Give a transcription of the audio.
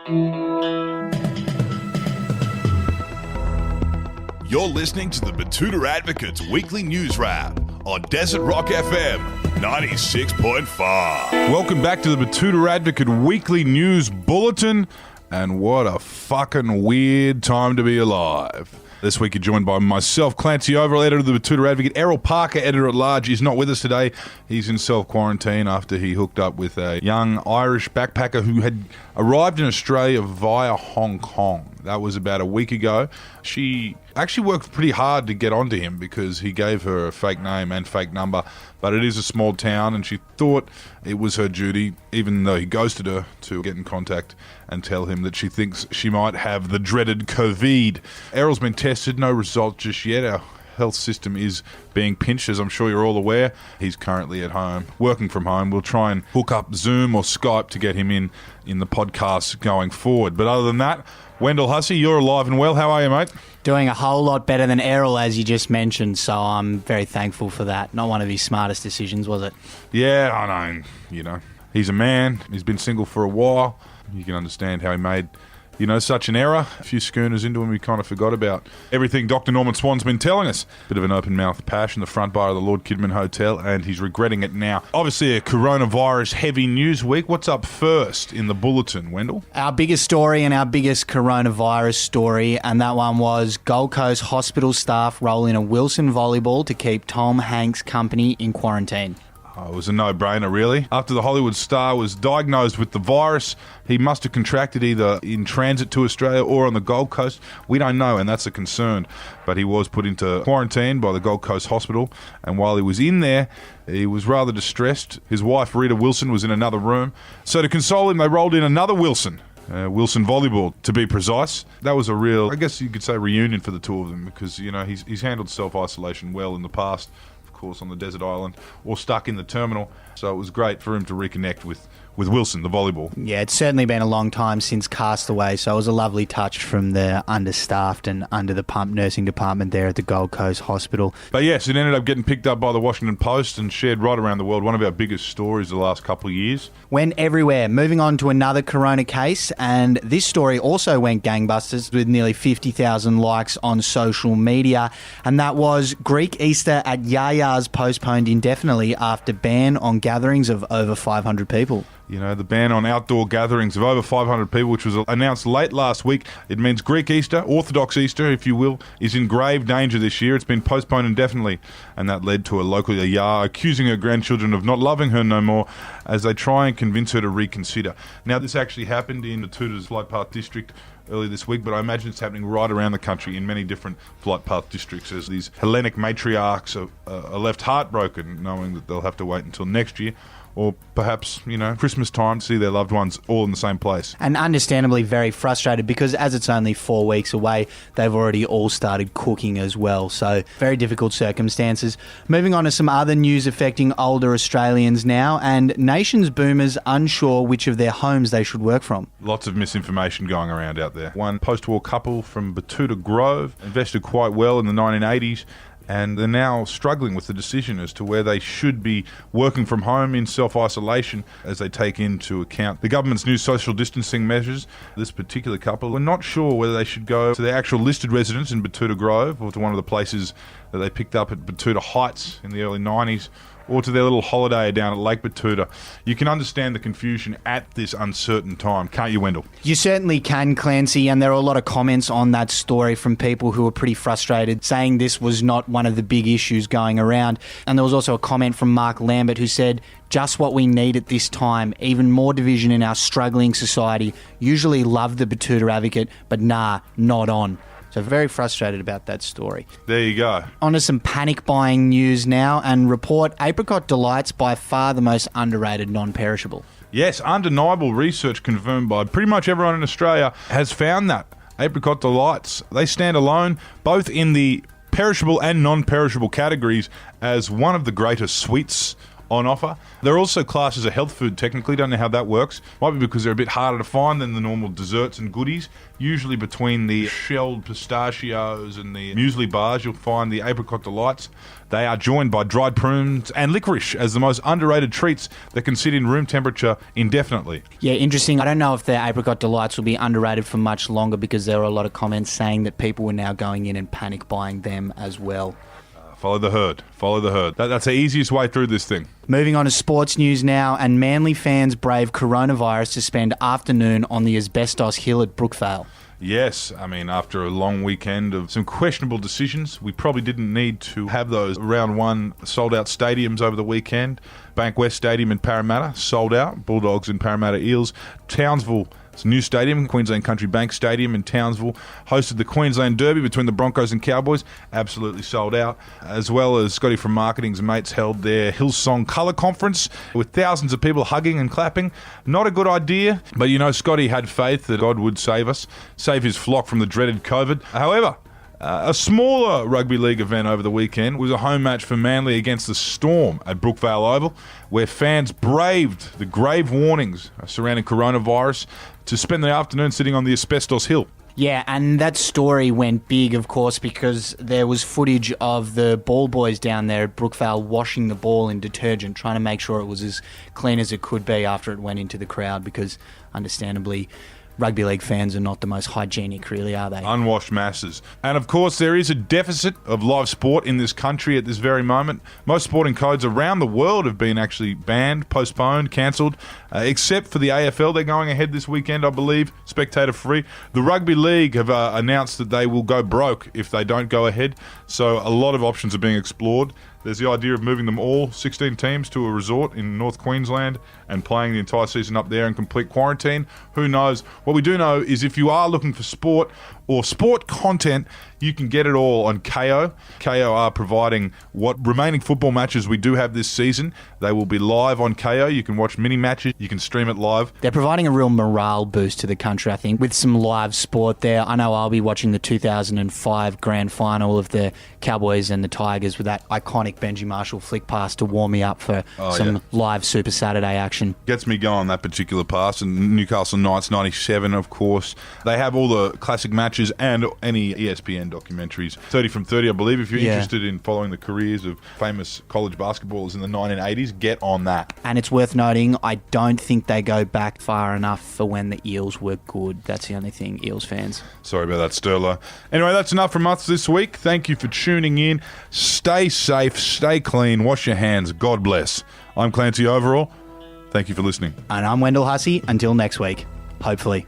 You're listening to the Betoota Advocate's weekly news wrap on Desert Rock FM 96.5. Welcome back to the Betoota Advocate weekly news bulletin, and what a fucking weird time to be alive. This week you're joined by myself, Clancy Overall, editor of the Betoota Advocate. Errol Parker, editor-at-large, is not with us today. He's in self-quarantine after he hooked up with a young Irish backpacker who had arrived in Australia via Hong Kong. That was about a week ago. She actually worked pretty hard to get onto him because he gave her a fake name and fake number, but it is a small town and she thought it was her duty, even though he ghosted her, to get in contact and tell him that she thinks she might have the dreaded COVID. Errol's been tested, no result just yet. Our health system is being pinched, as I'm sure you're all aware. He's currently at home, working from home. We'll try and hook up Zoom or Skype to get him in the podcast going forward. But other than that, Wendell Hussey, you're alive and well. How are you, mate? Doing a whole lot better than Errol, as you just mentioned, so I'm very thankful for that. Not one of his smartest decisions, was it? Yeah, I know. You know, he's a man. He's been single for a while. You can understand how he made, such an error. A few schooners into him, we kind of forgot about everything Dr. Norman Swan's been telling us. Bit of an open-mouthed pash in the front bar of the Lord Kidman Hotel, and he's regretting it now. Obviously, a coronavirus-heavy news week. What's up first in the bulletin, Wendell? Our biggest story and our biggest coronavirus story, and that one was Gold Coast hospital staff roll in a Wilson volleyball to keep Tom Hanks company in quarantine. Oh, it was a no-brainer, really. After the Hollywood star was diagnosed with the virus, he must have contracted either in transit to Australia or on the Gold Coast. We don't know, and that's a concern. But he was put into quarantine by the Gold Coast Hospital, and while he was in there, he was rather distressed. His wife, Rita Wilson, was in another room. So to console him, they rolled in another Wilson. Wilson volleyball, to be precise. That was a real, I guess you could say, reunion for the two of them because, he's handled self-isolation well in the past. Course, on the desert island or stuck in the terminal, so it was great for him to reconnect with Wilson, the volleyball. Yeah, it's certainly been a long time since Castaway, so it was a lovely touch from the understaffed and under the pump nursing department there at the Gold Coast Hospital. But yes, it ended up getting picked up by the Washington Post and shared right around the world. One of our biggest stories the last couple of years. Went everywhere. Moving on to another corona case, and this story also went gangbusters with nearly 50,000 likes on social media, and that was Greek Easter at Yaya's postponed indefinitely after ban on gatherings of over 500 people. The ban on outdoor gatherings of over 500 people, which was announced late last week. It means Greek Easter, Orthodox Easter, if you will, is in grave danger this year. It's been postponed indefinitely, and that led to a local Yaya accusing her grandchildren of not loving her no more as they try and convince her to reconsider. Now, this actually happened in Betoota's Flight Path district earlier this week, but I imagine it's happening right around the country in many different flight path districts as these Hellenic matriarchs are left heartbroken knowing that they'll have to wait until next year or perhaps, Christmas time to see their loved ones all in the same place. And understandably very frustrated because as it's only 4 weeks away, they've already all started cooking as well. So very difficult circumstances. Moving on to some other news affecting older Australians now, and nation's boomers unsure which of their homes they should work from. Lots of misinformation going around out there. One post-war couple from Betoota Grove invested quite well in the 1980s, and they're now struggling with the decision as to where they should be working from home in self-isolation as they take into account the government's new social distancing measures. This particular couple were not sure whether they should go to their actual listed residence in Betoota Grove or to one of the places that they picked up at Betoota Heights in the early 90s or to their little holiday down at Lake Betoota. You can understand the confusion at this uncertain time, can't you, Wendell? You certainly can, Clancy, and there are a lot of comments on that story from people who were pretty frustrated, saying this was not one of the big issues going around. And there was also a comment from Mark Lambert who said, just what we need at this time, even more division in our struggling society. Usually love the Betoota Advocate, but nah, not on. So very frustrated about that story. There you go. On to some panic buying news now, and report Apricot Delights by far the most underrated non-perishable. Yes, undeniable research confirmed by pretty much everyone in Australia has found that. Apricot Delights, they stand alone both in the perishable and non-perishable categories as one of the greatest sweets on offer. They're also classed as a health food technically. Don't know how that works. Might be because they're a bit harder to find than the normal desserts and goodies. Usually between the shelled pistachios and the muesli bars, you'll find the apricot delights. They are joined by dried prunes and licorice as the most underrated treats that can sit in room temperature indefinitely. Yeah, interesting. I don't know if the apricot delights will be underrated for much longer because there are a lot of comments saying that people were now going in and panic buying them as well. Follow the herd. Follow the herd. That's the easiest way through this thing. Moving on to sports news now, and Manly fans brave coronavirus to spend afternoon on the asbestos hill at Brookvale. Yes, I mean, after a long weekend of some questionable decisions, we probably didn't need to have those round one sold-out stadiums over the weekend. Bankwest Stadium in Parramatta, sold out. Bulldogs and Parramatta Eels. Townsville, it's a new stadium, Queensland Country Bank Stadium in Townsville, hosted the Queensland Derby between the Broncos and Cowboys, absolutely sold out, as well as Scotty from Marketing's mates held their Hillsong Colour Conference with thousands of people hugging and clapping. Not a good idea, but you know, Scotty had faith that God would save us, save his flock from the dreaded COVID. However, a smaller rugby league event over the weekend was a home match for Manly against the Storm at Brookvale Oval, where fans braved the grave warnings surrounding coronavirus to spend the afternoon sitting on the asbestos hill. Yeah, and that story went big, of course, because there was footage of the ball boys down there at Brookvale washing the ball in detergent, trying to make sure it was as clean as it could be after it went into the crowd, because understandably rugby league fans are not the most hygienic, really, are they? Unwashed masses. And of course, there is a deficit of live sport in this country at this very moment. Most sporting codes around the world have been actually banned, postponed, cancelled, except for the AFL. They're going ahead this weekend, I believe, spectator free. The Rugby League have announced that they will go broke if they don't go ahead. So a lot of options are being explored. There's the idea of moving them all, 16 teams, to a resort in North Queensland and playing the entire season up there in complete quarantine. Who knows? What we do know is if you are looking for sport or sport content, you can get it all on Kayo. Kayo are providing what remaining football matches we do have this season. They will be live on Kayo. You can watch mini matches. You can stream it live. They're providing a real morale boost to the country, I think, with some live sport there. I know I'll be watching the 2005 grand final of the Cowboys and the Tigers with that iconic Benji Marshall flick pass to warm me up for live Super Saturday action. Gets me going, that particular pass. And Newcastle Knights 97, of course. They have all the classic matches and any ESPN documentaries. 30 from 30, I believe. If you're interested in following the careers of famous college basketballers in the 1980s, get on that. And it's worth noting, I don't think they go back far enough for when the Eels were good. That's the only thing, Eels fans. Sorry about that, Sterlo. Anyway, that's enough from us this week. Thank you for tuning in. Stay safe, stay clean, wash your hands. God bless. I'm Clancy Overall. Thank you for listening. And I'm Wendell Hussey. Until next week, hopefully.